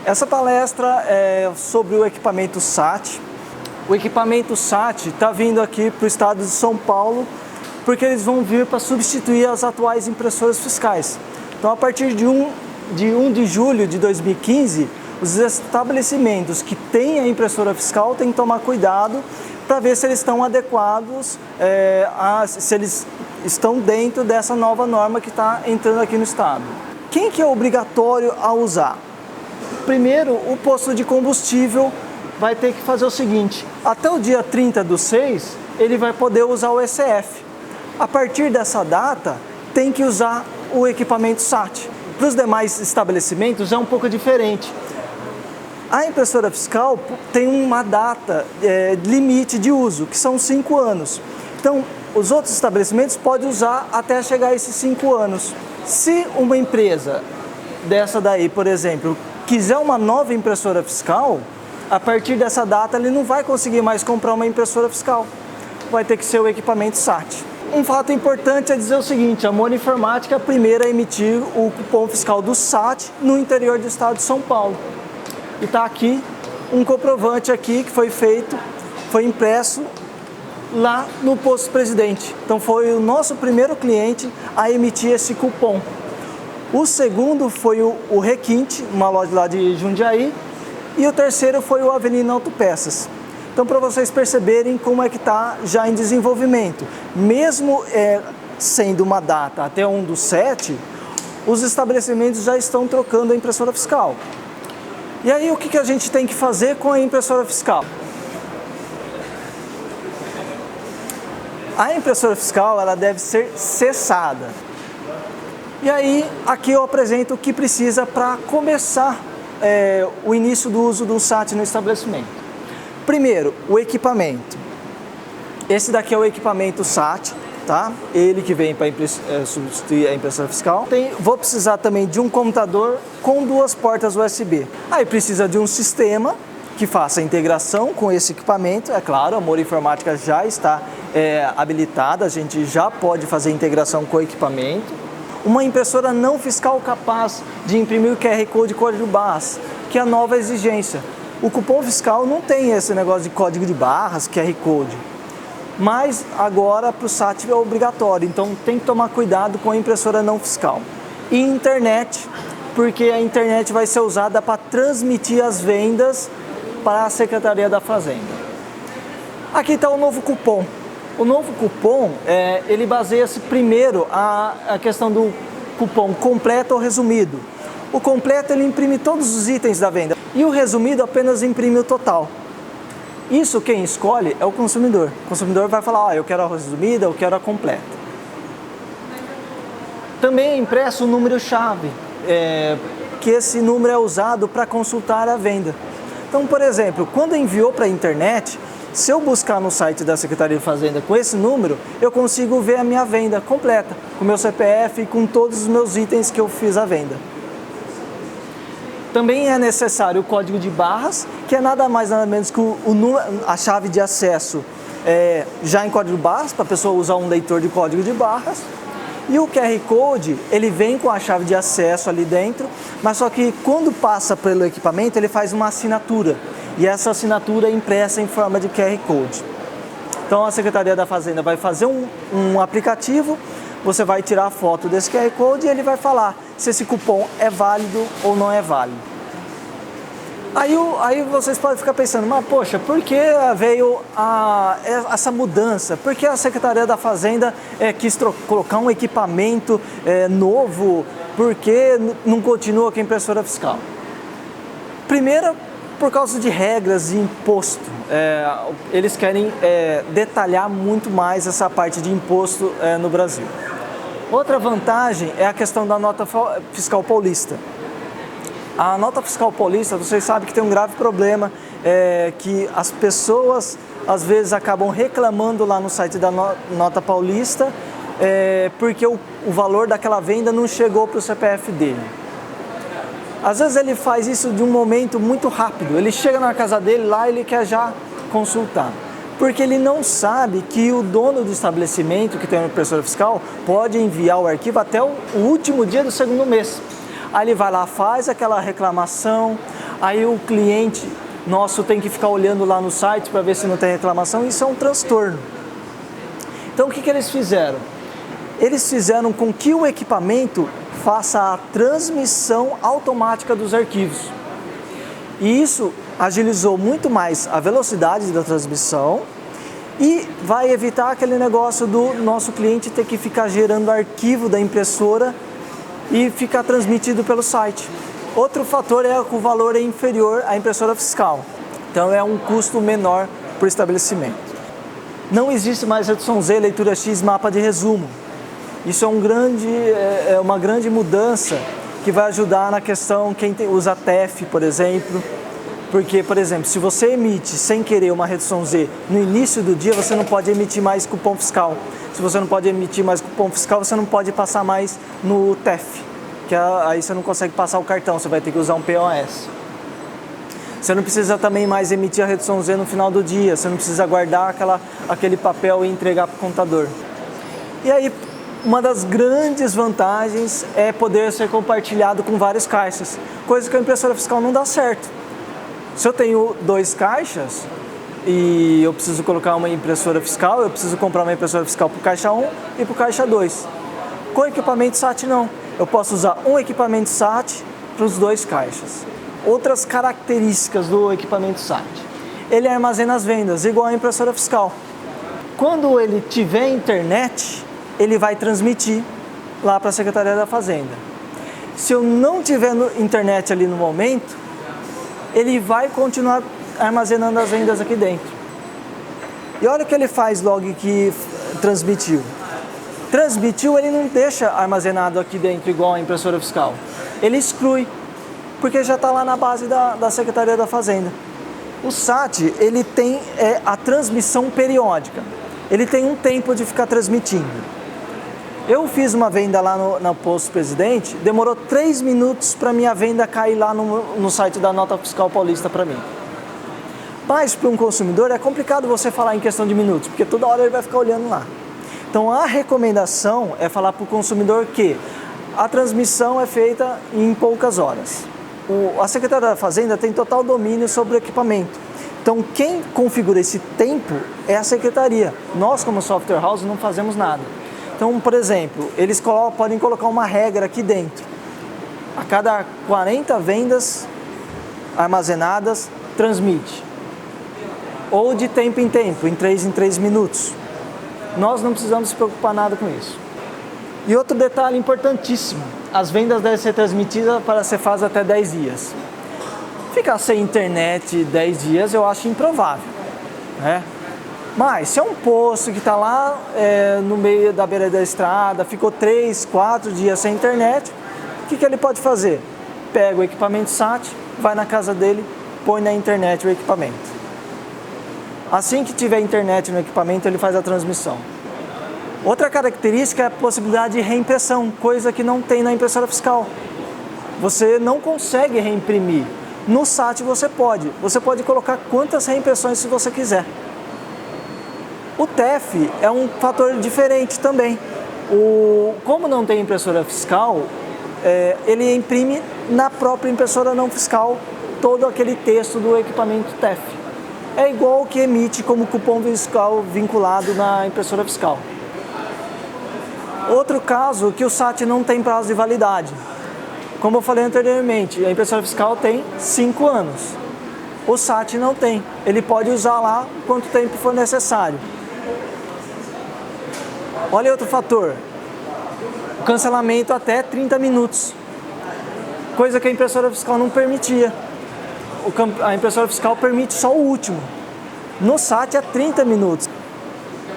Essa palestra é sobre o equipamento SAT. O equipamento SAT está vindo aqui para o estado de São Paulo, porque eles vão vir para substituir as atuais impressoras fiscais. Então, a partir de 1 de julho de 2015, os estabelecimentos que têm a impressora fiscal têm que tomar cuidado para ver se eles estão adequados, se eles estão dentro dessa nova norma que está entrando aqui no estado. Quem que é obrigatório a usar? Primeiro, o posto de combustível vai ter que fazer o seguinte: até o dia 30/6, ele vai poder usar o ECF. A partir dessa data, tem que usar o equipamento SAT. Para os demais estabelecimentos é um pouco diferente. A impressora fiscal tem uma data limite de uso, que são 5 anos. Então, os outros estabelecimentos podem usar até chegar a esses 5 anos. Se uma empresa dessa daí, por exemplo, quiser uma nova impressora fiscal, a partir dessa data ele não vai conseguir mais comprar uma impressora fiscal. Vai ter que ser o equipamento SAT. Um fato importante é dizer o seguinte: a Mori Informática é a primeira a emitir o cupom fiscal do SAT no interior do estado de São Paulo. E está aqui um comprovante aqui que foi impresso lá no Posto Presidente. Então foi o nosso primeiro cliente a emitir esse cupom. O segundo foi o Requinte, uma loja lá de Jundiaí, e o terceiro foi o Avenida Autopeças. Então, para vocês perceberem como é que está já em desenvolvimento, mesmo sendo uma data até 1/7, os estabelecimentos já estão trocando a impressora fiscal. E aí, o que a gente tem que fazer com a impressora fiscal? A impressora fiscal ela deve ser cessada. E aí, aqui eu apresento o que precisa para começar o início do uso do SAT no estabelecimento. Primeiro, o equipamento. Esse daqui é o equipamento SAT, tá? Ele que vem para substituir a impressora fiscal. Vou precisar também de um computador com 2 portas USB. Aí precisa de um sistema que faça a integração com esse equipamento. É claro, a Mori Informática já está habilitada, a gente já pode fazer integração com o equipamento. Uma impressora não fiscal capaz de imprimir o QR Code e código de barras, que é a nova exigência. O cupom fiscal não tem esse negócio de código de barras, QR Code. Mas agora para o SAT é obrigatório, então tem que tomar cuidado com a impressora não fiscal. E internet, porque a internet vai ser usada para transmitir as vendas para a Secretaria da Fazenda. Aqui está o novo cupom. O novo cupom, ele baseia-se primeiro a questão do cupom completo ou resumido. O completo ele imprime todos os itens da venda e o resumido apenas imprime o total. Isso quem escolhe é o consumidor. O consumidor vai falar: eu quero a resumida, eu quero a completa. Também é impresso o número-chave, que esse número é usado para consultar a venda. Então, por exemplo, quando enviou para a internet, se eu buscar no site da Secretaria de Fazenda com esse número, eu consigo ver a minha venda completa, com meu CPF e com todos os meus itens que eu fiz a venda. Também é necessário o código de barras, que é nada mais nada menos que a chave de acesso já em código de barras, para a pessoa usar um leitor de código de barras. E o QR Code, ele vem com a chave de acesso ali dentro, mas só que quando passa pelo equipamento, ele faz uma assinatura. E essa assinatura é impressa em forma de QR Code. Então a Secretaria da Fazenda vai fazer um aplicativo, você vai tirar a foto desse QR Code e ele vai falar se esse cupom é válido ou não é válido. Aí vocês podem ficar pensando: mas poxa, por que veio essa mudança? Por que a Secretaria da Fazenda quis colocar um equipamento novo? Por que não continua com a impressora fiscal? Primeiro, por causa de regras e imposto. Eles querem detalhar muito mais essa parte de imposto no Brasil. Outra vantagem é a questão da nota fiscal paulista. A nota fiscal paulista, vocês sabem que tem um grave problema, que as pessoas às vezes acabam reclamando lá no site da nota paulista, porque o valor daquela venda não chegou para o CPF dele. Às vezes ele faz isso de um momento muito rápido, ele chega na casa dele lá e ele quer já consultar. Porque ele não sabe que o dono do estabelecimento que tem uma impressora fiscal pode enviar o arquivo até o último dia do segundo mês. Aí ele vai lá, faz aquela reclamação, aí o cliente nosso tem que ficar olhando lá no site para ver se não tem reclamação. Isso é um transtorno. Então o que eles fizeram? Eles fizeram com que o equipamento faça a transmissão automática dos arquivos. E isso agilizou muito mais a velocidade da transmissão e vai evitar aquele negócio do nosso cliente ter que ficar gerando arquivo da impressora e ficar transmitido pelo site. Outro fator é que o valor é inferior à impressora fiscal. Então é um custo menor para o estabelecimento. Não existe mais redução Z, leitura X, mapa de resumo. Isso é uma grande mudança que vai ajudar na questão quem usa TEF, por exemplo. Porque, por exemplo, se você emite sem querer uma redução Z no início do dia, você não pode emitir mais cupom fiscal. Se você não pode emitir mais cupom fiscal, você não pode passar mais no TEF, que aí você não consegue passar o cartão, você vai ter que usar um POS. Você não precisa também mais emitir a redução Z no final do dia, você não precisa guardar aquele papel e entregar para o contador. E aí, uma das grandes vantagens é poder ser compartilhado com vários caixas, coisa que a impressora fiscal não dá certo. Se eu tenho 2 caixas e eu preciso colocar uma impressora fiscal, eu preciso comprar uma impressora fiscal para o caixa 1 e para o caixa 2. Com equipamento SAT não, eu posso usar um equipamento SAT para os 2 caixas. Outras características do equipamento SAT: ele armazena as vendas, igual a impressora fiscal. Quando ele tiver internet, ele vai transmitir lá para a Secretaria da Fazenda. Se eu não tiver internet ali no momento, ele vai continuar armazenando as vendas aqui dentro. E olha o que ele faz logo que transmitiu. Transmitiu, ele não deixa armazenado aqui dentro igual a impressora fiscal. Ele exclui, porque já está lá na base da Secretaria da Fazenda. O SAT, ele tem a transmissão periódica. Ele tem um tempo de ficar transmitindo. Eu fiz uma venda lá no Posto Presidente, demorou 3 minutos para minha venda cair lá no site da Nota Fiscal Paulista para mim. Mas para um consumidor é complicado você falar em questão de minutos, porque toda hora ele vai ficar olhando lá. Então a recomendação é falar para o consumidor que a transmissão é feita em poucas horas. A Secretaria da Fazenda tem total domínio sobre o equipamento. Então quem configura esse tempo é a Secretaria. Nós, como software house, não fazemos nada. Então, por exemplo, eles podem colocar uma regra aqui dentro. A cada 40 vendas armazenadas, transmite. Ou de tempo em tempo, em 3 minutos. Nós não precisamos se preocupar nada com isso. E outro detalhe importantíssimo: as vendas devem ser transmitidas para ser faz até 10 dias. Ficar sem internet 10 dias eu acho improvável, né? Mas se é um posto que está lá no meio da beira da estrada, ficou 3, 4 dias sem internet, o que ele pode fazer? Pega o equipamento SAT, vai na casa dele, põe na internet o equipamento. Assim que tiver internet no equipamento, ele faz a transmissão. Outra característica é a possibilidade de reimpressão, coisa que não tem na impressora fiscal. Você não consegue reimprimir. No SAT você pode colocar quantas reimpressões se você quiser. O TEF é um fator diferente também. Como não tem impressora fiscal, ele imprime na própria impressora não fiscal todo aquele texto do equipamento TEF. É igual o que emite como cupom fiscal vinculado na impressora fiscal. Outro caso que o SAT não tem prazo de validade. Como eu falei anteriormente, a impressora fiscal tem 5 anos. O SAT não tem. Ele pode usar lá quanto tempo for necessário. Olha outro fator, o cancelamento até 30 minutos, coisa que a impressora fiscal não permitia. A impressora fiscal permite só o último, no SAT é 30 minutos.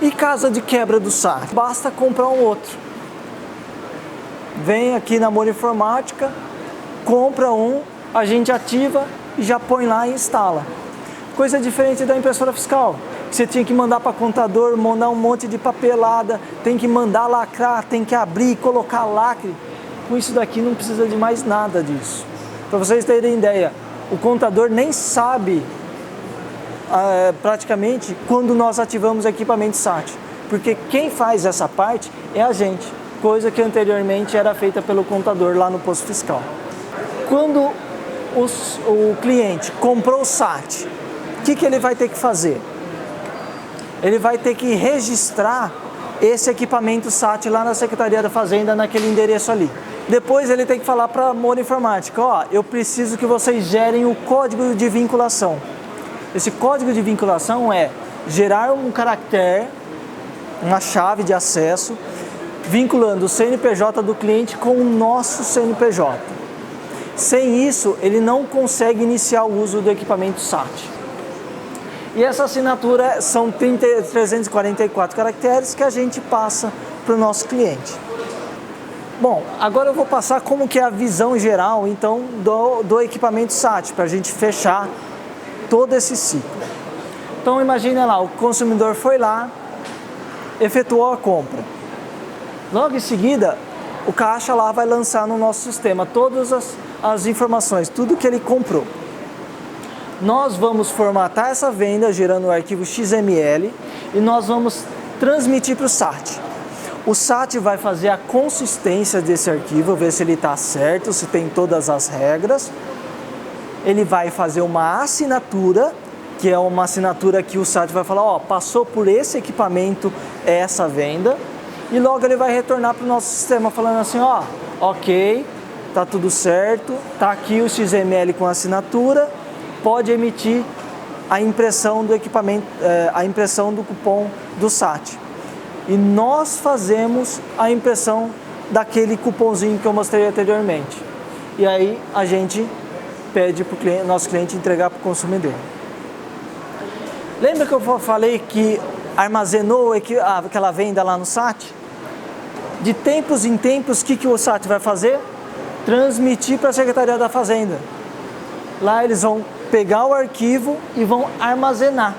E caso de quebra do SAT, basta comprar um outro. Vem aqui na Moura Informática, compra um, a gente ativa e já põe lá e instala. Coisa diferente da impressora fiscal. Você tinha que mandar para contador, mandar um monte de papelada, tem que mandar lacrar, tem que abrir, colocar lacre. Com isso daqui não precisa de mais nada disso. Para vocês terem ideia, o contador nem sabe praticamente quando nós ativamos o equipamento SAT, porque quem faz essa parte é a gente, coisa que anteriormente era feita pelo contador lá no posto fiscal. Quando o cliente comprou o SAT, o que ele vai ter que fazer? Ele vai ter que registrar esse equipamento SAT lá na Secretaria da Fazenda, naquele endereço ali. Depois ele tem que falar para a Moura Informática, ó, eu preciso que vocês gerem o código de vinculação. Esse código de vinculação é gerar um caractere, uma chave de acesso, vinculando o CNPJ do cliente com o nosso CNPJ. Sem isso, ele não consegue iniciar o uso do equipamento SAT. E essa assinatura são 344 caracteres que a gente passa para o nosso cliente. Bom, agora eu vou passar como que é a visão geral, então, do equipamento SAT, para a gente fechar todo esse ciclo. Então, imagine lá, o consumidor foi lá, efetuou a compra. Logo em seguida, o caixa lá vai lançar no nosso sistema todas as informações, tudo que ele comprou. Nós vamos formatar essa venda gerando o arquivo XML e nós vamos transmitir para o SAT. O SAT vai fazer a consistência desse arquivo, ver se ele está certo, se tem todas as regras. Ele vai fazer uma assinatura, que é uma assinatura que o SAT vai falar, ó, passou por esse equipamento essa venda. E logo ele vai retornar para o nosso sistema falando assim, ó, ok, tá tudo certo, tá aqui o XML com a assinatura, pode emitir a impressão do equipamento, a impressão do cupom do SAT. E nós fazemos a impressão daquele cupomzinho que eu mostrei anteriormente. E aí a gente pede para o nosso cliente entregar para o consumidor. Lembra que eu falei que armazenou aquela venda lá no SAT? De tempos em tempos, o que o SAT vai fazer? Transmitir para a Secretaria da Fazenda. Lá eles vão pegar o arquivo e vão armazenar.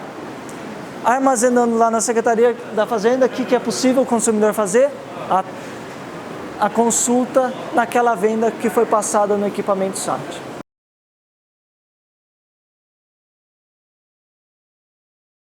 Armazenando lá na Secretaria da Fazenda, o que é possível o consumidor fazer? A consulta naquela venda que foi passada no equipamento SAT.